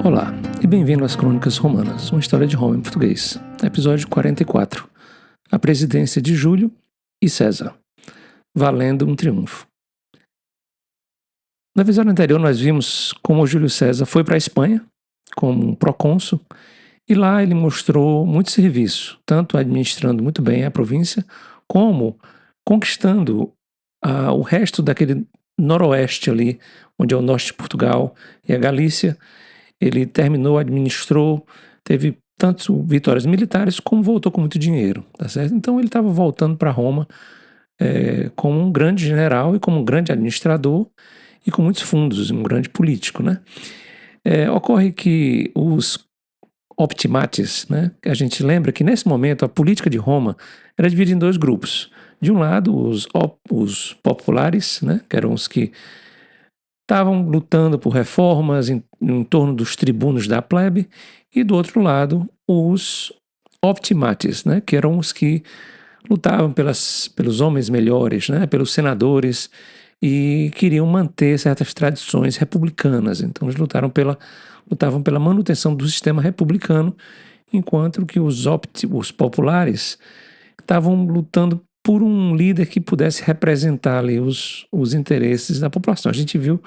Olá, e bem-vindo às Crônicas Romanas, uma história de Roma em português. Episódio 44. A presidência de Júlio e César. Valendo um triunfo. Na episódio anterior nós vimos como Júlio César foi para a Espanha como um procônsul e lá ele mostrou muito serviço, tanto administrando muito bem a província, como conquistando o resto daquele noroeste ali, onde é o norte de Portugal e a Galícia. Ele terminou, administrou, teve tanto vitórias militares como voltou com muito dinheiro, tá certo? Então ele estava voltando para Roma como um grande general e como um grande administrador e com muitos fundos, um grande político, né? Ocorre que os optimates, né? A gente lembra que nesse momento a política de Roma era dividida em dois grupos. De um lado, os populares, né? Que eram os que estavam lutando por reformas em torno dos tribunos da plebe, e do outro lado, os optimates, né? Que eram os que lutavam pelos homens melhores, né? Pelos senadores, e queriam manter certas tradições republicanas. Então eles lutavam pela manutenção do sistema republicano, enquanto que os populares estavam lutando por um líder que pudesse representar ali os interesses da população. A gente viu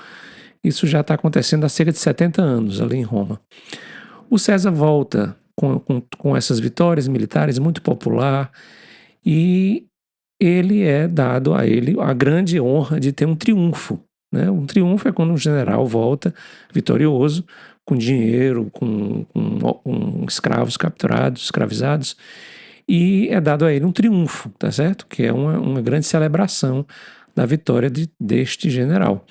isso já está acontecendo há cerca de 70 anos ali em Roma. O César volta com essas vitórias militares, muito popular, e ele é dado a ele a grande honra de ter um triunfo, né? Um triunfo é quando um general volta vitorioso, com dinheiro, com escravos capturados, escravizados, e é dado a ele um triunfo, tá certo? Que é uma grande celebração da vitória deste general.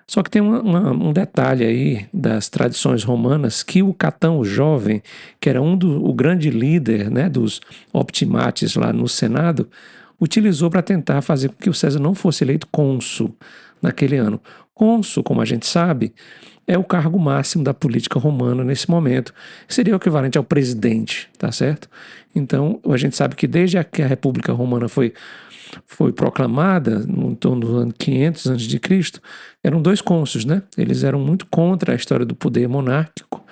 Só que tem um detalhe aí das tradições romanas, que o Catão, o jovem, que era o grande líder, né, dos optimates lá no Senado, utilizou para tentar fazer com que o César não fosse eleito cônsul naquele ano. Cônsul, como a gente sabe, é o cargo máximo da política romana nesse momento. Seria o equivalente ao presidente, tá certo? Então, a gente sabe que desde que a República Romana foi proclamada, em torno do ano 500 a.C., eram dois cônsules, né? Eles eram muito contra a história do poder monárquico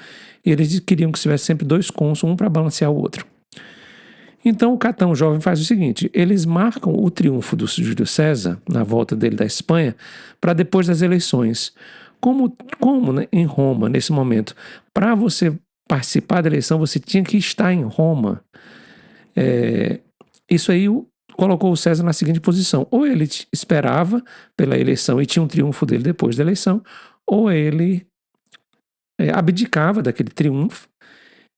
e eles queriam que tivesse sempre dois cônsules, um para balancear o outro. Então o Catão jovem faz o seguinte: eles marcam o triunfo do Júlio César, na volta dele da Espanha, para depois das eleições. Como né, em Roma, nesse momento, para você participar da eleição, você tinha que estar em Roma. Isso aí colocou o César na seguinte posição: ou ele esperava pela eleição e tinha um triunfo dele depois da eleição, ou ele abdicava daquele triunfo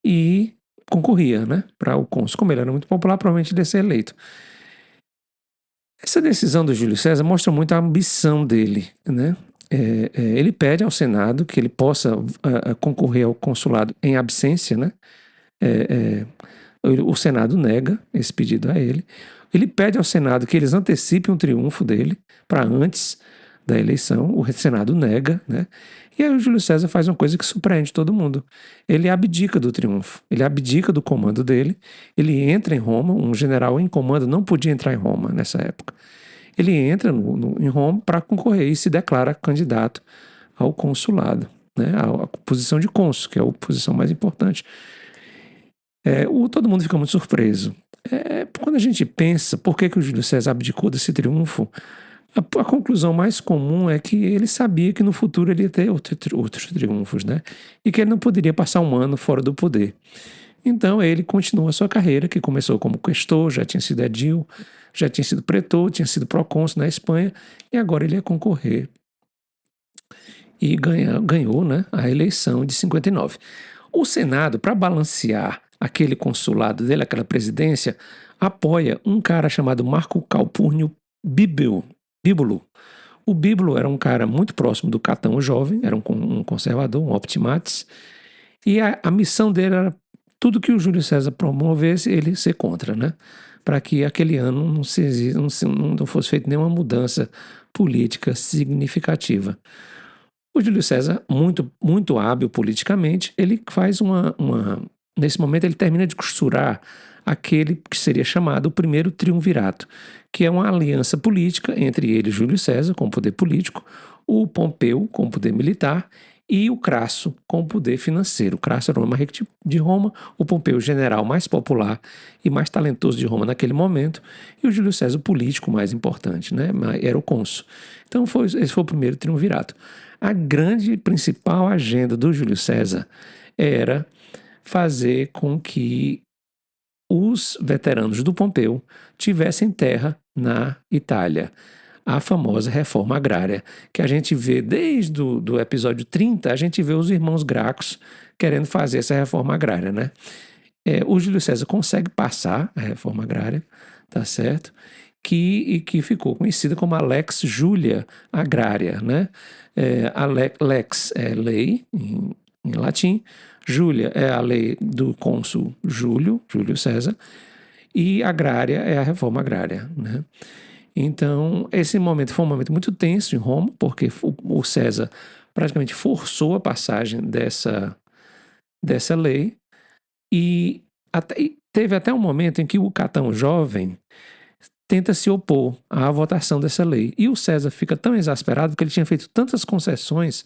e concorria, né, para o cônsul. Como ele era muito popular, provavelmente ele ia ser eleito. Essa decisão do Júlio César mostra muito a ambição dele, né? Ele pede ao Senado que ele possa concorrer ao consulado em absência, né? O Senado nega esse pedido a ele. Ele pede ao Senado que eles antecipem o triunfo dele para antes da eleição. O Senado nega, né? E aí o Júlio César faz uma coisa que surpreende todo mundo. Ele abdica do triunfo, ele abdica do comando dele, ele entra em Roma. Um general em comando não podia entrar em Roma nessa época. Ele entra em Roma para concorrer e se declara candidato ao consulado, né? A posição de cônsul, que é a posição mais importante. Todo mundo fica muito surpreso. Quando a gente pensa por que o Júlio César abdicou desse triunfo, a conclusão mais comum é que ele sabia que no futuro ele ia ter outros triunfos, né? E que ele não poderia passar um ano fora do poder. Então ele continua a sua carreira, que começou como questor, já tinha sido edil, já tinha sido pretor, tinha sido procônsul na Espanha, e agora ele ia concorrer. E ganhou, né, a eleição de 59. O Senado, para balancear aquele consulado dele, aquela presidência, apoia um cara chamado Marco Calpurnio Bíbulo. O Bíbulo era um cara muito próximo do Catão jovem, era um conservador, um optimates, e a missão dele era tudo que o Júlio César promovesse, ele ser contra, né? Para que aquele ano não fosse feita nenhuma mudança política significativa. O Júlio César, muito, muito hábil politicamente, ele faz nesse momento ele termina de costurar aquele que seria chamado o primeiro triunvirato, que é uma aliança política entre ele e Júlio César, com o poder político, o Pompeu, com o poder militar, e o Crasso com o poder financeiro. O Crasso era o nome rico de Roma, o Pompeu o general mais popular e mais talentoso de Roma naquele momento, e o Júlio César o político mais importante, né? Era o cônsul. Então esse foi o primeiro triunvirato. A grande principal agenda do Júlio César era fazer com que os veteranos do Pompeu tivessem terra na Itália. A famosa reforma agrária, que a gente vê desde o episódio 30, a gente vê os irmãos Gracos querendo fazer essa reforma agrária, né? O Júlio César consegue passar a reforma agrária, tá certo? Que ficou conhecida como a Lex Julia Agrária, né? Lex é lei em latim, Júlia é a lei do cônsul Júlio César, e agrária é a reforma agrária, né? Então, esse momento foi um momento muito tenso em Roma, porque o César praticamente forçou a passagem dessa lei, e teve até um momento em que o Catão jovem tenta se opor à votação dessa lei. E o César fica tão exasperado porque ele tinha feito tantas concessões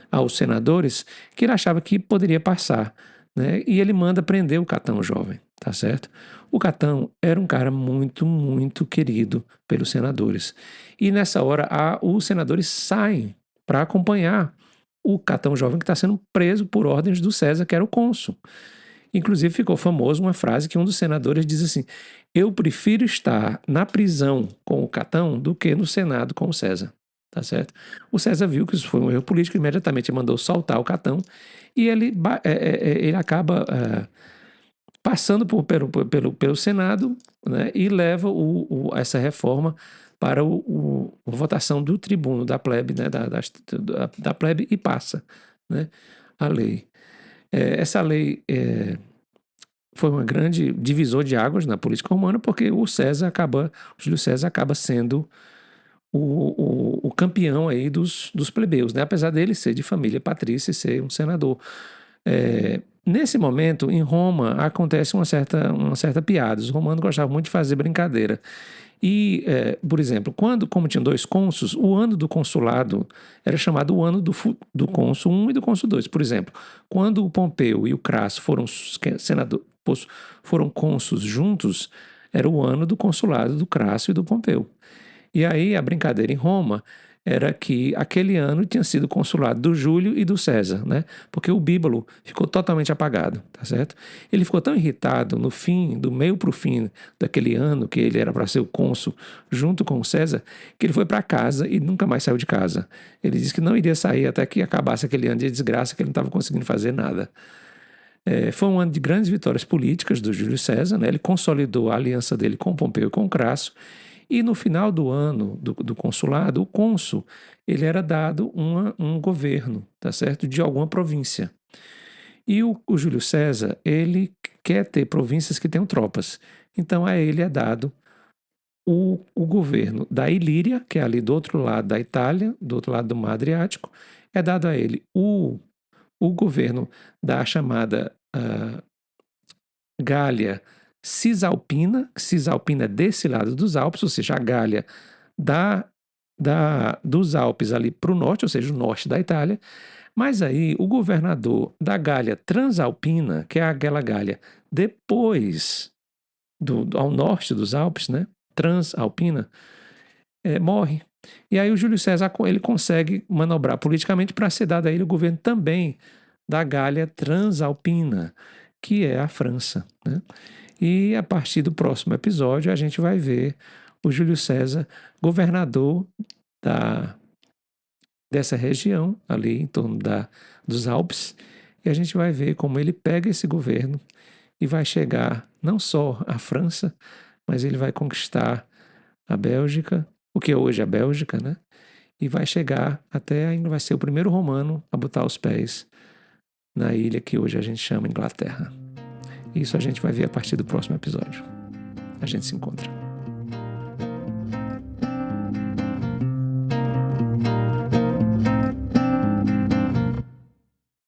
aos senadores que ele achava que poderia passar, né? E ele manda prender o Catão jovem, tá certo? O Catão era um cara muito, muito querido pelos senadores. E nessa hora os senadores saem para acompanhar o Catão jovem que está sendo preso por ordens do César, que era o cônsul. Inclusive ficou famoso uma frase que um dos senadores diz assim: eu prefiro estar na prisão com o Catão do que no Senado com o César. Tá certo? O César viu que isso foi um erro político, imediatamente mandou soltar o Catão, e ele acaba passando pelo Senado, né, e leva essa reforma para a votação do tribuno, da plebe, né, da plebe, e passa, né, a lei. Essa lei foi uma grande divisor de águas na política romana, porque o Júlio César acaba sendo o campeão aí dos plebeus, né? Apesar dele ser de família patrícia e ser um senador. Nesse momento, em Roma, acontece uma certa piada. Os romanos gostavam muito de fazer brincadeira. E, por exemplo, como tinham dois cônsuls, o ano do consulado era chamado o ano do cônsul 1 e do cônsul 2. Por exemplo, quando o Pompeu e o Crasso foram cônsuls juntos, era o ano do consulado do Crasso e do Pompeu. E aí a brincadeira em Roma era que aquele ano tinha sido consulado do Júlio e do César, né? Porque o Bíbulo ficou totalmente apagado, tá certo? Ele ficou tão irritado no fim, do meio para o fim daquele ano, que ele era para ser o cônsul junto com o César, que ele foi para casa e nunca mais saiu de casa. Ele disse que não iria sair até que acabasse aquele ano de desgraça, que ele não estava conseguindo fazer nada. Foi um ano de grandes vitórias políticas do Júlio César, né? Ele consolidou a aliança dele com Pompeu e com Crasso. E no final do ano do consulado, o cônsul, ele era dado um governo, tá certo? De alguma província. E o Júlio César, ele quer ter províncias que tenham tropas. Então a ele é dado o governo da Ilíria, que é ali do outro lado da Itália, do outro lado do Mar Adriático. É dado a ele o governo da chamada Gália Cisalpina desse lado dos Alpes, ou seja, a Gália dos Alpes ali para o norte, ou seja, o norte da Itália. Mas aí o governador da Gália Transalpina, que é aquela Gália depois ao norte dos Alpes, né, Transalpina, morre. E aí o Júlio César ele consegue manobrar politicamente para ser dado a ele o governo também da Gália Transalpina, que é a França, né? E a partir do próximo episódio a gente vai ver o Júlio César governador dessa região ali em torno dos Alpes, e a gente vai ver como ele pega esse governo e vai chegar não só à França, mas ele vai conquistar a Bélgica, o que é hoje a Bélgica, né? E vai chegar até ainda vai ser o primeiro romano a botar os pés na ilha que hoje a gente chama Inglaterra. Isso a gente vai ver a partir do próximo episódio. A gente se encontra.